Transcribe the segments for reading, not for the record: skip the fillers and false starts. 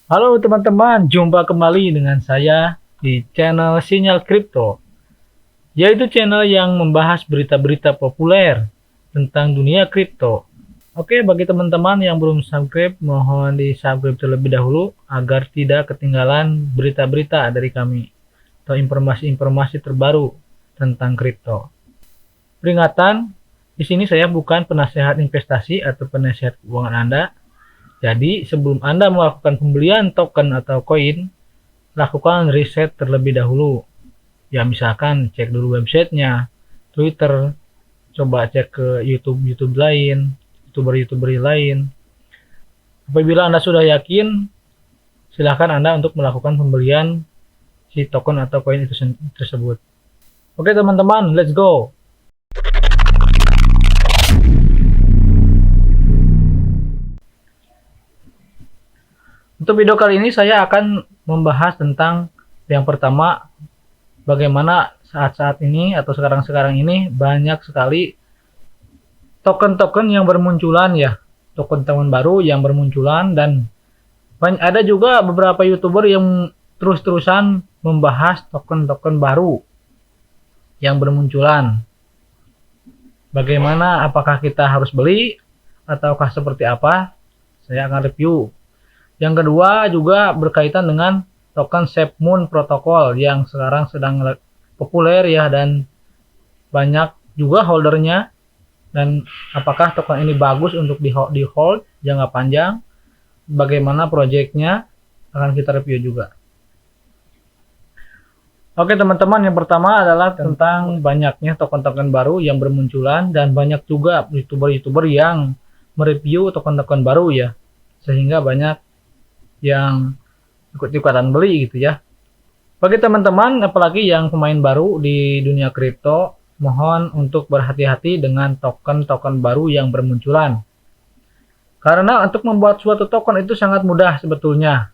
Halo teman-teman, jumpa kembali dengan saya di channel Sinyal Kripto, yaitu channel yang membahas berita-berita populer tentang dunia kripto. Oke, bagi teman-teman yang belum subscribe, mohon di-subscribe terlebih dahulu agar tidak ketinggalan berita-berita dari kami atau informasi-informasi terbaru tentang kripto. Peringatan, di sini saya bukan penasehat investasi atau penasehat keuangan Anda. Jadi, sebelum Anda melakukan pembelian token atau koin, lakukan riset terlebih dahulu. Ya, misalkan cek dulu websitenya, Twitter, coba cek ke YouTube lain, YouTuber lain. Apabila Anda sudah yakin, silakan Anda untuk melakukan pembelian si token atau koin itu tersebut. Oke teman-teman, let's go! Untuk video kali ini saya akan membahas tentang yang pertama, bagaimana saat-saat ini atau sekarang-sekarang ini banyak sekali token-token yang bermunculan ya, token-token baru yang bermunculan, dan ada juga beberapa YouTuber yang terus-terusan membahas token-token baru yang bermunculan. Bagaimana, apakah kita harus beli ataukah seperti apa? Saya akan review. Yang kedua juga berkaitan dengan token SafeMoon Protocol yang sekarang sedang populer ya, dan banyak juga holdernya, dan apakah token ini bagus untuk di hold jangka panjang, bagaimana projectnya, akan kita review juga. Oke teman-teman, yang pertama adalah tentang banyaknya token-token baru yang bermunculan, dan banyak juga YouTuber-YouTuber yang mereview token-token baru ya, sehingga banyak yang ikut-ikutan beli gitu ya. Bagi teman-teman apalagi yang pemain baru di dunia kripto, mohon untuk berhati-hati dengan token-token baru yang bermunculan. Karena untuk membuat suatu token itu sangat mudah sebetulnya.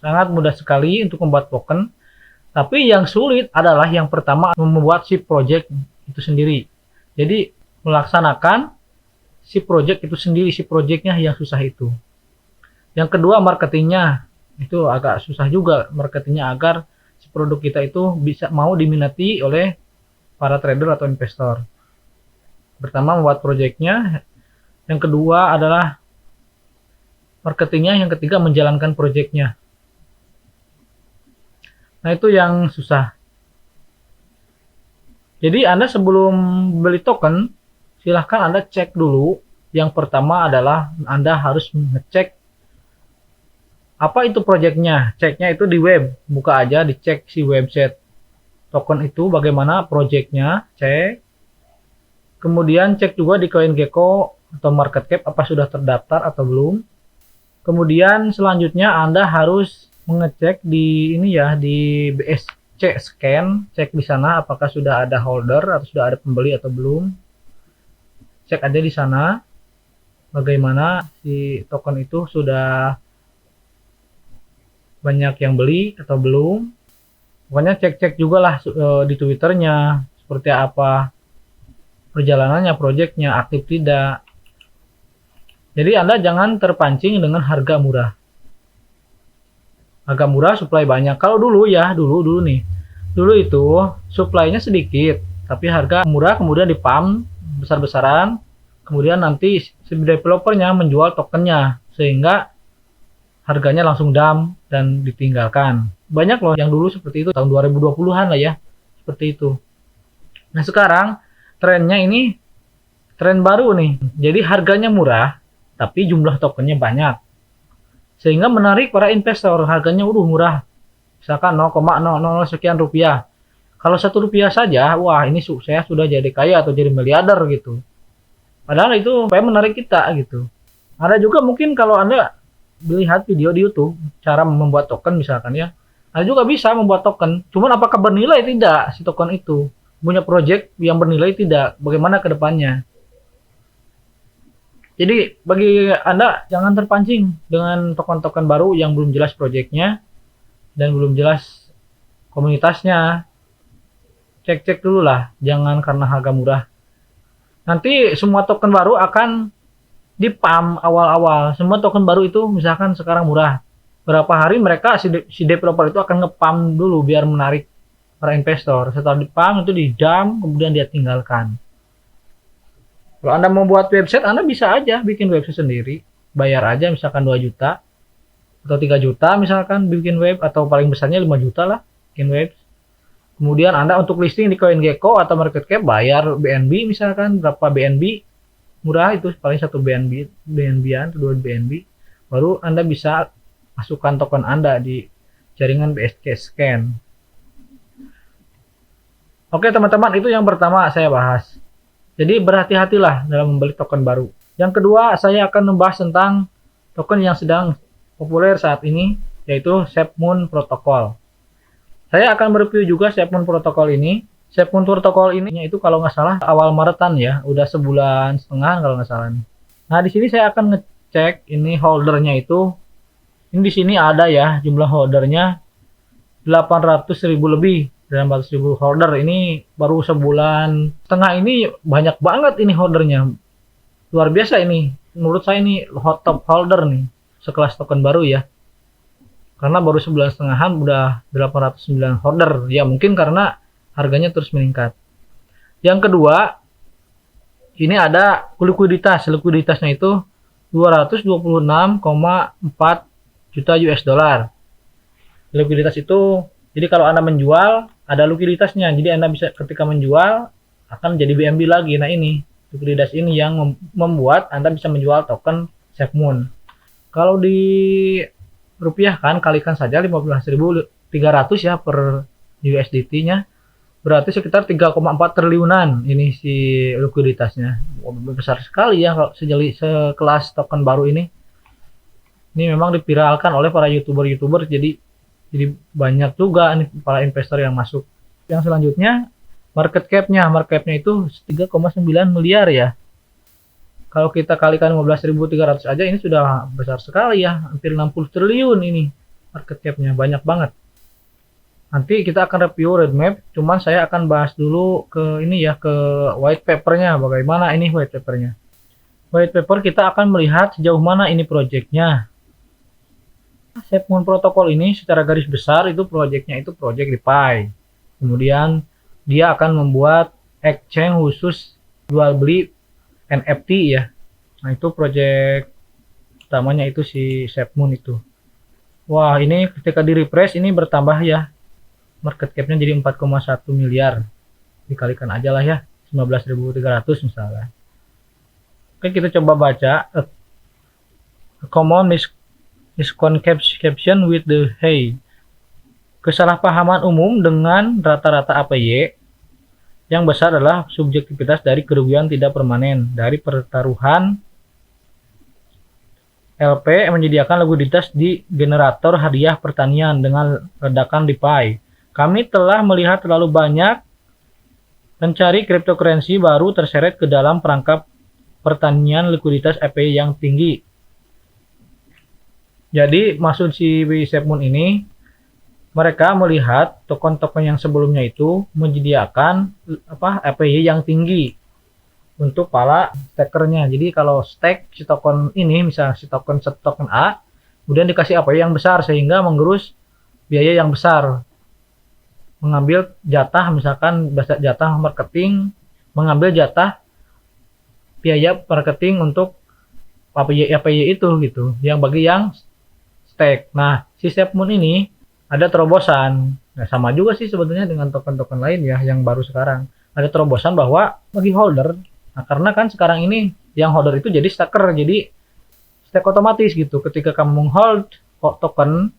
Sangat mudah sekali untuk membuat token. Tapi yang sulit adalah yang pertama, membuat si project itu sendiri. Jadi melaksanakan si project itu sendiri, si projectnya yang susah itu. Yang kedua, marketingnya itu agak susah juga, marketingnya agar si produk kita itu bisa mau diminati oleh para trader atau investor. Pertama, membuat projectnya. Yang kedua adalah marketingnya. Yang ketiga, menjalankan projectnya. Nah, itu yang susah. Jadi Anda sebelum beli token, silahkan Anda cek dulu. Yang pertama adalah Anda harus ngecek apa itu projectnya. Ceknya itu di web, buka aja, dicek si website token itu bagaimana projectnya, cek. Kemudian cek juga di CoinGecko atau MarketCap apa sudah terdaftar atau belum. Kemudian selanjutnya Anda harus mengecek di ini ya, di BSC Scan, cek di sana apakah sudah ada holder atau sudah ada pembeli atau belum. Cek aja di sana bagaimana si token itu sudah banyak yang beli atau belum. Pokoknya cek-cek juga lah di Twitternya seperti apa perjalanannya, projectnya aktif tidak. Jadi Anda jangan terpancing dengan harga murah. Harga murah, supply banyak. Kalau dulu ya, dulu nih, dulu itu supply-nya sedikit, tapi harga murah, kemudian dipump besar-besaran, kemudian nanti si developernya menjual tokennya sehingga harganya langsung dump dan ditinggalkan. Banyak loh yang dulu seperti itu, tahun 2020-an lah ya, seperti itu. Nah sekarang trennya ini tren baru nih, jadi harganya murah tapi jumlah tokennya banyak, sehingga menarik para investor. Harganya murah, misalkan 0,00 sekian rupiah. Kalau 1 rupiah saja, wah ini saya sudah jadi kaya atau jadi miliarder gitu. Padahal itu supaya menarik kita gitu. Ada juga mungkin kalau Anda lihat video di YouTube cara membuat token misalkan ya, Anda juga bisa membuat token. Cuman apakah bernilai tidak si token itu? Punya project yang bernilai tidak? Bagaimana ke depannya? Jadi bagi Anda jangan terpancing dengan token-token baru yang belum jelas projectnya dan belum jelas komunitasnya. Cek-cek dulu lah, jangan karena harga murah. Nanti semua token baru akan di pump awal-awal. Semua token baru itu misalkan sekarang murah, berapa hari mereka si developer itu akan nge-pump dulu biar menarik para investor. Setelah di-pump itu di-dump, kemudian dia tinggalkan. Kalau Anda mau buat website, Anda bisa aja bikin website sendiri. Bayar aja misalkan 2 juta atau 3 juta misalkan bikin web, atau paling besarnya 5 juta lah bikin web. Kemudian Anda untuk listing di CoinGecko atau MarketCap bayar BNB misalkan berapa BNB, murah itu paling 1 BNB-an atau 2 BNB. Baru Anda bisa masukkan token Anda di jaringan BSC Scan. Oke teman-teman, itu yang pertama saya bahas. Jadi berhati-hatilah dalam membeli token baru. Yang kedua, saya akan membahas tentang token yang sedang populer saat ini, yaitu SafeMoon Protocol. Saya akan mereview juga SafeMoon Protocol ini. SafeMoon Protocol ini itu kalau nggak salah awal Maretan ya, udah sebulan setengah kalau nggak salah. Nah di sini saya akan ngecek ini holdernya itu. Ini di sini ada ya jumlah holdernya 800.000 lebih, 800.000 holder. Ini baru sebulan setengah ini banyak banget ini holdernya. Luar biasa ini. Menurut saya ini hot top holder nih, sekelas token baru ya. Karena baru sebulan setengahan udah 809 holder. Ya mungkin karena harganya terus meningkat. Yang kedua, ini ada likuiditas. Likuiditasnya itu 226,4 juta US dollar. Likuiditas itu, jadi kalau Anda menjual, ada likuiditasnya. Jadi Anda bisa ketika menjual, akan jadi BNB lagi. Nah ini, likuiditas ini yang membuat Anda bisa menjual token SafeMoon. Kalau di rupiah kan, kalikan saja 15.300 ya per USDT-nya. Berarti sekitar 3,4 triliunan ini si likuiditasnya. Besar sekali ya kalau sekelas token baru ini. Ini memang dipiralkan oleh para YouTuber, jadi banyak juga nih para investor yang masuk. Yang selanjutnya market cap-nya itu 3,9 miliar ya. Kalau kita kalikan 15.300 aja ini sudah besar sekali ya, hampir 60 triliun ini market cap-nya, banyak banget. Nanti kita akan review roadmap, cuman saya akan bahas dulu ke ini ya, ke white paper-nya, bagaimana ini white paper-nya. White paper kita akan melihat sejauh mana ini project-nya. SafeMoon Protocol ini secara garis besar itu project-nya itu project DeFi. Kemudian dia akan membuat exchange khusus jual beli NFT ya. Nah itu project utamanya itu si SafeMoon itu. Wah ini ketika di refresh ini bertambah ya. Market cap-nya jadi 4,1 miliar. Dikalikan aja lah ya. 19.300 misalnya. Oke kita coba baca. A common misconception with the hay. Kesalahpahaman umum dengan rata-rata APY. Yang besar adalah subjektivitas dari kerugian tidak permanen dari pertaruhan LP menyediakan likuiditas di generator hadiah pertanian dengan ledakan DeFi. Kami telah melihat terlalu banyak pencari cryptocurrency baru terseret ke dalam perangkap pertanian likuiditas APY yang tinggi. Jadi maksud si SafeMoon ini, mereka melihat token-token yang sebelumnya itu menyediakan APY yang tinggi untuk para stakernya. Jadi kalau stake si token ini, misalnya si token A, kemudian dikasih APY yang besar sehingga menggerus biaya yang besar. Mengambil jatah, misalkan jatah marketing, mengambil jatah biaya marketing untuk APY itu gitu, yang bagi yang stake. Nah, si SafeMoon ini ada terobosan. Nah, sama juga sih sebetulnya dengan token-token lain ya yang baru sekarang. Ada terobosan bahwa bagi holder, nah karena kan sekarang ini yang holder itu jadi staker, jadi stake otomatis gitu. Ketika kamu menghold token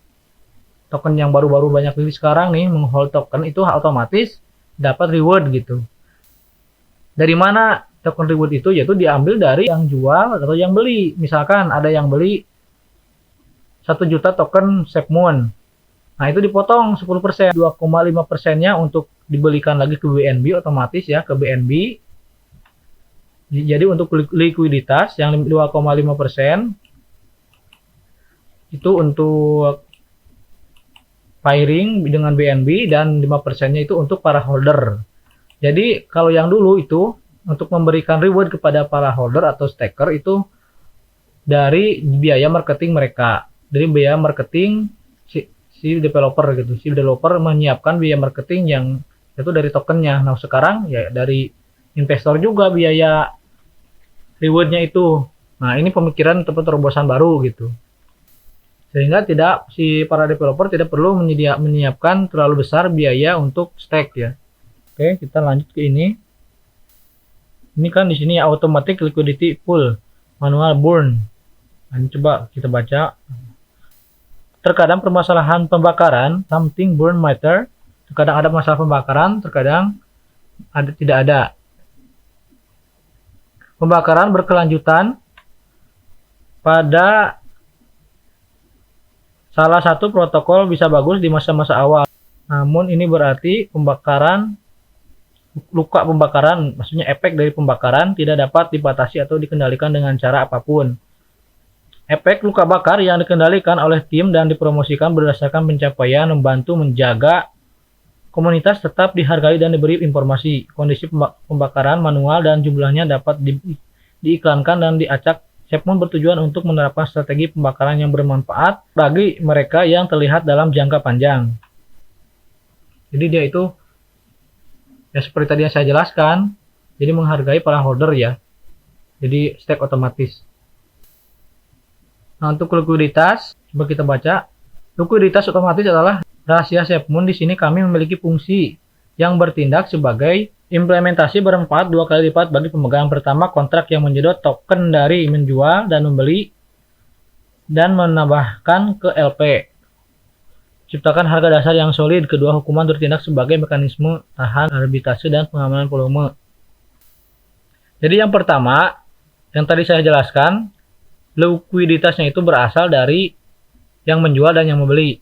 yang baru-baru banyak rilis sekarang nih, menghold token itu otomatis dapat reward gitu. Dari mana token reward itu? Yaitu diambil dari yang jual atau yang beli. Misalkan ada yang beli 1 juta token SafeMoon. Nah itu dipotong 10%, 2,5%-nya untuk dibelikan lagi ke BNB otomatis ya, ke BNB. Jadi untuk likuiditas yang 2,5% itu untuk pairing dengan BNB dan 5%-nya itu untuk para holder. Jadi kalau yang dulu itu untuk memberikan reward kepada para holder atau staker itu dari biaya marketing mereka. dari biaya marketing si developer gitu. Si developer menyiapkan biaya marketing yang itu dari tokennya. Nah sekarang ya dari investor juga biaya rewardnya itu. Nah ini pemikiran atau terobosan baru gitu. Sehingga tidak si para developer tidak perlu menyiapkan terlalu besar biaya untuk stake ya. Oke, kita lanjut ke ini. Ini kan di sini automatic liquidity pool, manual burn. Nah, ini coba kita baca. Terkadang permasalahan pembakaran, something burn matter. Terkadang ada masalah pembakaran, terkadang tidak ada. Pembakaran berkelanjutan pada salah satu protokol bisa bagus di masa-masa awal. Namun ini berarti luka pembakaran, maksudnya efek dari pembakaran tidak dapat dibatasi atau dikendalikan dengan cara apapun. Efek luka bakar yang dikendalikan oleh tim dan dipromosikan berdasarkan pencapaian membantu menjaga komunitas tetap dihargai dan diberi informasi. Kondisi pembakaran manual dan jumlahnya dapat diiklankan dan diacak. SafeMoon bertujuan untuk menerapkan strategi pembakaran yang bermanfaat bagi mereka yang terlihat dalam jangka panjang. Jadi dia itu ya seperti tadi yang saya jelaskan, jadi menghargai para holder ya. Jadi stake otomatis. Nah, untuk likuiditas, coba kita baca. Likuiditas otomatis adalah rahasia SafeMoon. Di sini kami memiliki fungsi yang bertindak sebagai implementasi bermanfaat 2 kali lipat bagi pemegang. Pertama, kontrak yang menyedot token dari menjual dan membeli dan menambahkan ke LP. Ciptakan harga dasar yang solid. Kedua, hukuman bertindak sebagai mekanisme tahan arbitrase dan pengamanan volume. Jadi yang pertama, yang tadi saya jelaskan, likuiditasnya itu berasal dari yang menjual dan yang membeli.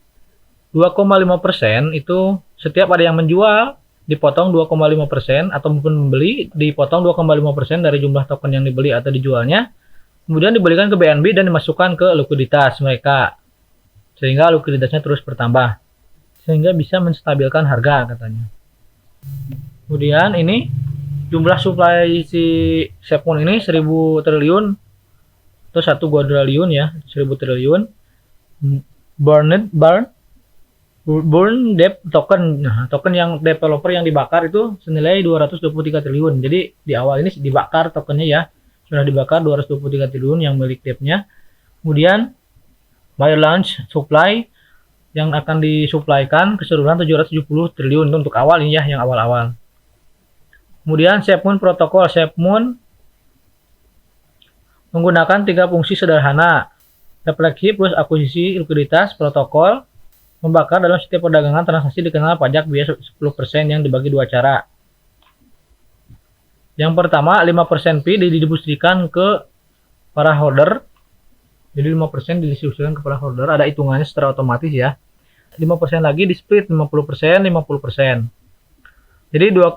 2,5% itu setiap ada yang menjual dipotong 2,5% atau membeli dipotong 2,5% dari jumlah token yang dibeli atau dijualnya. Kemudian diberikan ke BNB dan dimasukkan ke likuiditas mereka. Sehingga likuiditasnya terus bertambah. Sehingga bisa menstabilkan harga katanya. Kemudian ini jumlah supply si SafeMoon ini 1000 triliun atau 1 quadrillion ya, 1000 triliun. Burn debt token. Nah, token yang developer yang dibakar itu senilai 223 triliun. Jadi di awal ini dibakar tokennya ya. Sudah dibakar 223 triliun yang milik debtnya. Kemudian by launch supply yang akan disuplaikan keseluruhan 770 triliun untuk awal ini ya, yang awal-awal. Kemudian SafeMoon protokol. SafeMoon menggunakan 3 fungsi sederhana. Refleksi plus akuisisi likuiditas protokol. Membakar dalam setiap perdagangan transaksi dikenal pajak biaya 10% yang dibagi 2 cara. Yang pertama, 5% fee didistribusikan ke para holder. Jadi 5% didistribusikan ke para holder, ada hitungannya secara otomatis ya. 5% lagi di split 50%, 50%. Jadi 2,5%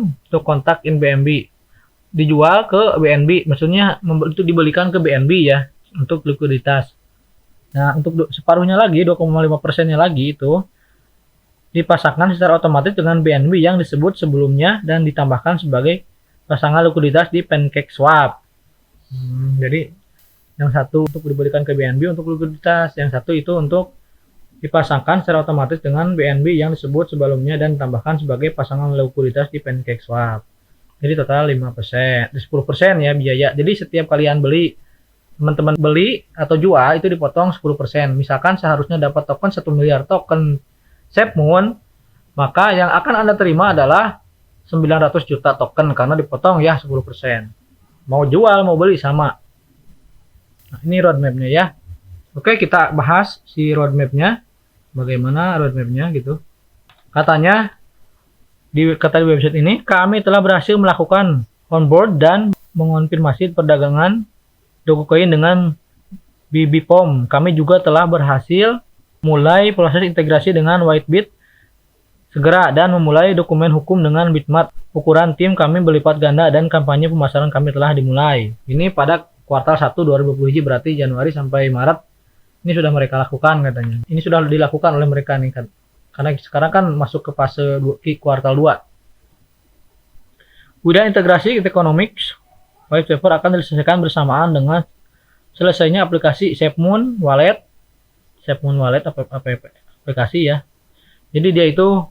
untuk kontak in BNB. Dijual ke BNB, maksudnya itu dibelikan ke BNB ya, untuk likuiditas. Nah, untuk separuhnya lagi, 2,5%-nya lagi itu dipasangkan secara otomatis dengan BNB yang disebut sebelumnya dan ditambahkan sebagai pasangan likuiditas di PancakeSwap. Jadi, yang satu untuk diberikan ke BNB untuk likuiditas, yang satu itu untuk dipasangkan secara otomatis dengan BNB yang disebut sebelumnya dan ditambahkan sebagai pasangan likuiditas di PancakeSwap. Jadi total 5%, 10% ya biaya. Jadi setiap kalian beli, teman-teman beli atau jual itu dipotong 10%. Misalkan seharusnya dapat token 1 miliar token SafeMoon, maka yang akan Anda terima adalah 900 juta token karena dipotong ya 10%. Mau jual, mau beli sama. Nah, ini roadmap-nya ya. Oke, kita bahas si roadmap-nya. Bagaimana roadmap-nya gitu. Katanya di website ini, kami telah berhasil melakukan onboard dan mengonfirmasi perdagangan Dogecoin dengan BBPOM. Kami juga telah berhasil mulai proses integrasi dengan Whitebit segera dan memulai dokumen hukum dengan Bitmart. Ukuran tim kami berlipat ganda dan kampanye pemasaran kami telah dimulai. Ini pada kuartal 1 2020 berarti Januari sampai Maret. Ini sudah mereka lakukan katanya. Ini sudah dilakukan oleh mereka nih kan. Karena sekarang kan masuk ke fase kuartal 2. Kemudian integrasi economics white paper akan diselesaikan bersamaan dengan selesainya aplikasi SafeMoon Wallet. SafeMoon Wallet aplikasi ya. Jadi dia itu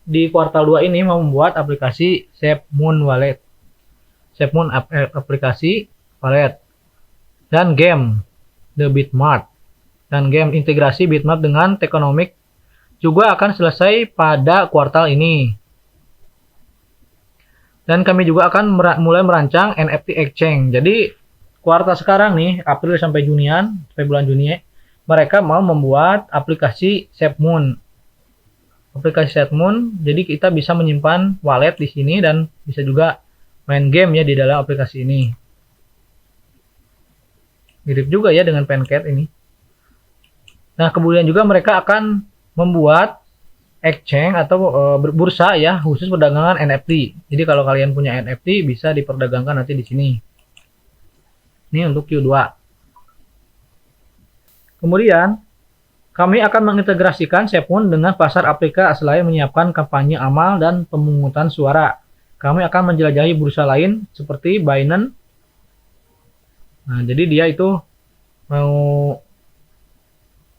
di kuartal 2 ini mau membuat aplikasi SafeMoon Wallet. SafeMoon aplikasi wallet dan game The Bitmart. Dan game integrasi Bitmart dengan Techonomic juga akan selesai pada kuartal ini. Dan kami juga akan mulai merancang NFT exchange. Jadi kuartal sekarang nih, April sampai bulan Juni, mereka mau membuat aplikasi SafeMoon. Aplikasi SafeMoon, jadi kita bisa menyimpan wallet di sini dan bisa juga main game ya di dalam aplikasi ini. Mirip juga ya dengan Pancake ini. Nah, kemudian juga mereka akan membuat exchange atau bursa ya khusus perdagangan NFT. Jadi kalau kalian punya NFT bisa diperdagangkan nanti di sini. Ini untuk Q2. Kemudian kami akan mengintegrasikan SafeMoon dengan pasar Afrika selain menyiapkan kampanye amal dan pemungutan suara. Kami akan menjelajahi bursa lain seperti Binance. Nah, jadi dia itu mau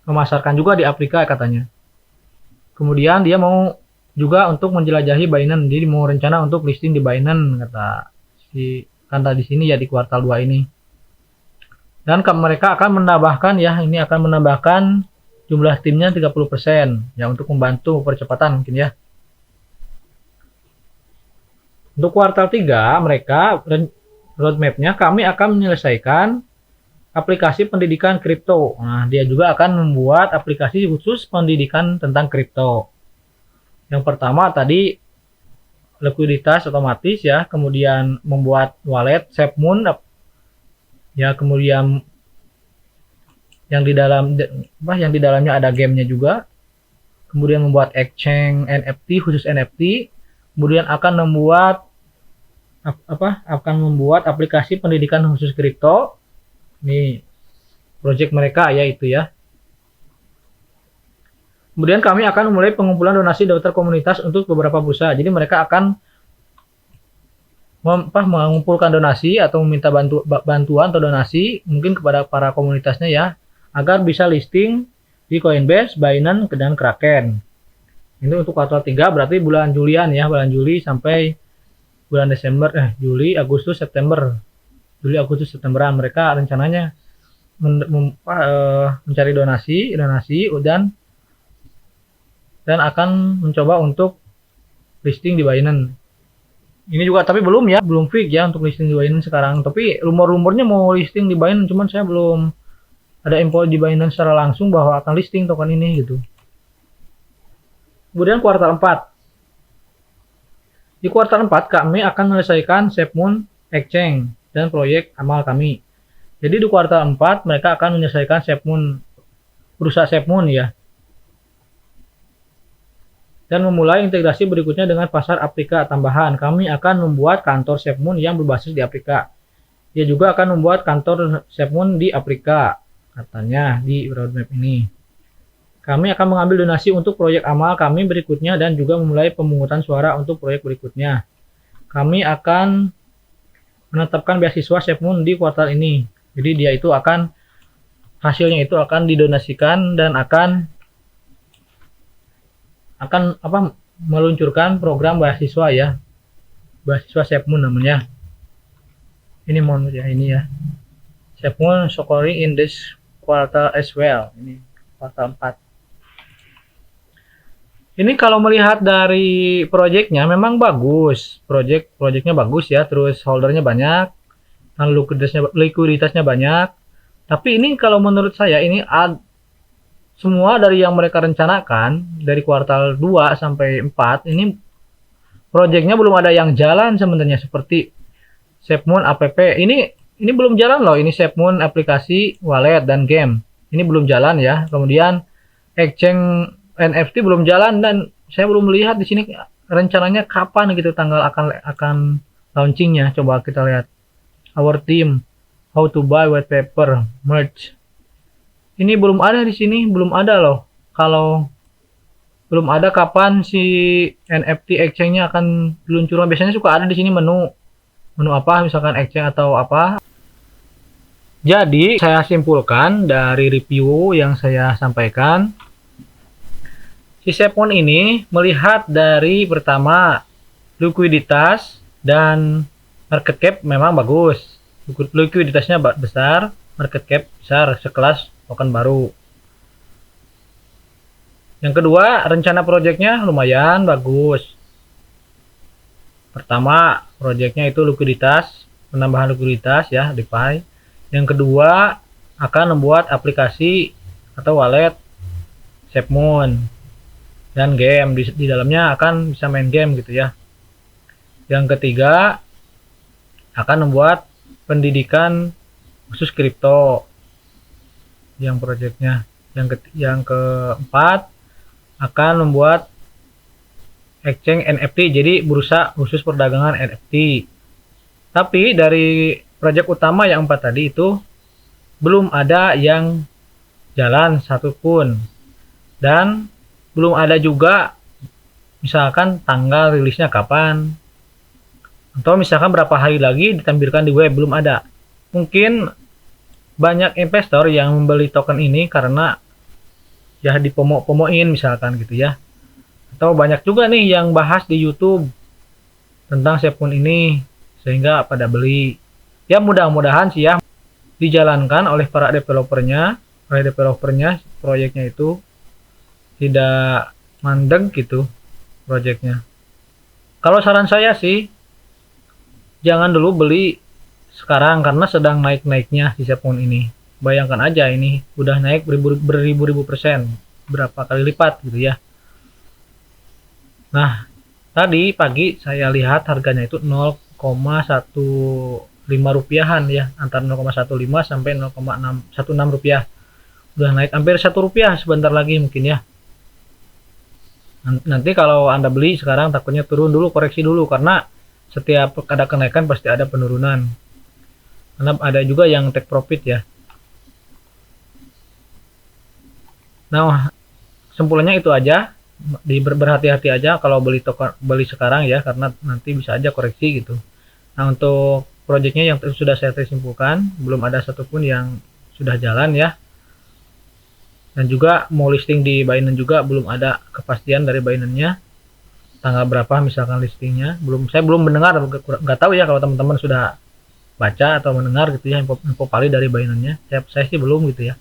memasarkan juga di Afrika katanya. Kemudian dia mau juga untuk menjelajahi Binance. Jadi mau rencana untuk listing di Binance kata di sini ya di kuartal 2 ini. Dan mereka akan menambahkan ya, ini akan menambahkan jumlah timnya 30% ya untuk membantu percepatan mungkin ya. Untuk kuartal 3 mereka roadmap-nya kami akan menyelesaikan aplikasi pendidikan kripto. Nah, dia juga akan membuat aplikasi khusus pendidikan tentang kripto. Yang pertama tadi likuiditas otomatis ya, kemudian membuat wallet SafeMoon ya, kemudian yang di dalamnya ada gamenya juga. Kemudian membuat exchange NFT khusus NFT. Kemudian akan membuat aplikasi pendidikan khusus kripto. Ini project mereka ya itu ya. Kemudian kami akan memulai pengumpulan donasi daftar komunitas untuk beberapa bursa. Jadi mereka akan mengumpulkan donasi atau meminta bantuan atau donasi mungkin kepada para komunitasnya ya, agar bisa listing di Coinbase, Binance, dan Kraken. Ini untuk kuartal 3 berarti bulan Julian ya, bulan Juli sampai bulan Desember, Juli, Agustus, September. Juli, Agustus, Septemberan mereka rencananya mencari donasi dan akan mencoba untuk listing di Binance. Ini juga tapi belum fix ya untuk listing di Binance sekarang. Tapi rumor-rumornya mau listing di Binance, cuman saya belum ada info di Binance secara langsung bahwa akan listing token ini gitu. Kemudian kuartal 4. Di kuartal 4 kami akan menyelesaikan SafeMoon Exchange dan proyek amal kami. Jadi di kuartal 4 mereka akan menyelesaikan SafeMoon, bursa SafeMoon ya. Dan memulai integrasi berikutnya dengan pasar Afrika tambahan. Kami akan membuat kantor SafeMoon yang berbasis di Afrika. Dia juga akan membuat kantor SafeMoon di Afrika, katanya di roadmap ini. Kami akan mengambil donasi untuk proyek amal kami berikutnya dan juga memulai pemungutan suara untuk proyek berikutnya. Kami akan menetapkan beasiswa SafeMoon di kuartal ini. Jadi dia itu hasilnya itu akan didonasikan dan akan meluncurkan program beasiswa ya. Beasiswa SafeMoon namanya. Ini mohon ya, ini ya. SafeMoon scoring in this quarter as well. Ini kuartal 4. Ini kalau melihat dari proyeknya memang bagus. Proyeknya bagus ya, terus holdernya banyak, dan likuiditasnya banyak. Tapi ini kalau menurut saya ini semua dari yang mereka rencanakan dari kuartal 2 sampai 4 ini proyeknya belum ada yang jalan sebenarnya, seperti SafeMoon app. Ini belum jalan loh, ini SafeMoon aplikasi wallet dan game. Ini belum jalan ya. Kemudian exchange NFT belum jalan dan saya belum melihat di sini rencananya kapan gitu tanggal akan launchingnya. Coba kita lihat. Our team, how to buy white paper, merge. Ini belum ada di sini, belum ada loh. Kalau belum ada kapan si NFT exchange-nya akan diluncurkan. Biasanya suka ada di sini menu apa misalkan exchange atau apa. Jadi, saya simpulkan dari review yang saya sampaikan, si Sepon ini melihat dari pertama likuiditas dan market cap memang bagus. Likuiditasnya besar, market cap besar, sekelas token baru. Yang kedua, rencana proyeknya lumayan bagus. Pertama, proyeknya itu likuiditas, penambahan likuiditas ya, DeFi. Yang kedua, akan membuat aplikasi atau wallet SafeMoon dan game di dalamnya akan bisa main game gitu ya. Yang ketiga, akan membuat pendidikan khusus kripto yang proyeknya. Yang keempat, akan membuat exchange NFT, jadi bursa khusus perdagangan NFT. Tapi dari proyek utama yang 4 tadi itu belum ada yang jalan satupun, dan belum ada juga misalkan tanggal rilisnya kapan, atau misalkan berapa hari lagi ditampilkan di web, belum ada. Mungkin banyak investor yang membeli token ini karena ya dipomo-pomoin misalkan gitu ya, atau banyak juga nih yang bahas di YouTube tentang SafeMoon ini sehingga pada beli. Ya mudah-mudahan sih ya dijalankan oleh para developernya proyeknya itu tidak mandek gitu proyeknya. Kalau saran saya sih jangan dulu beli sekarang karena sedang naik-naiknya si SafeMoon ini. Bayangkan aja ini udah naik beribu-ribu persen, berapa kali lipat gitu ya. Nah, tadi pagi saya lihat harganya itu 0,15 rupiahan ya, antara 0,15 sampai 0,616 rupiah. Udah naik hampir 1 rupiah sebentar lagi mungkin ya. Nanti kalau Anda beli sekarang takutnya turun dulu, koreksi dulu, karena setiap ada kenaikan pasti ada penurunan. Karena ada juga yang take profit ya. Nah, kesimpulannya itu aja. Berhati-hati aja kalau beli sekarang ya, karena nanti bisa aja koreksi gitu. Nah, untuk proyeknya yang sudah saya simpulkan, belum ada satupun yang sudah jalan ya. Dan juga mau listing di Binance juga belum ada kepastian dari Binance-nya tanggal berapa misalkan listingnya. Saya belum mendengar, nggak tahu ya kalau teman-teman sudah baca atau mendengar gitu ya info valid dari Binance-nya. Saya sih belum gitu ya.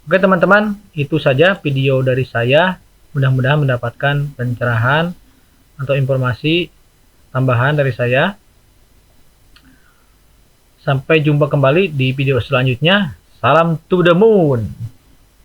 Oke teman-teman, itu saja video dari saya. Mudah-mudahan mendapatkan pencerahan atau informasi tambahan dari saya. Sampai jumpa kembali di video selanjutnya. Salam to the moon.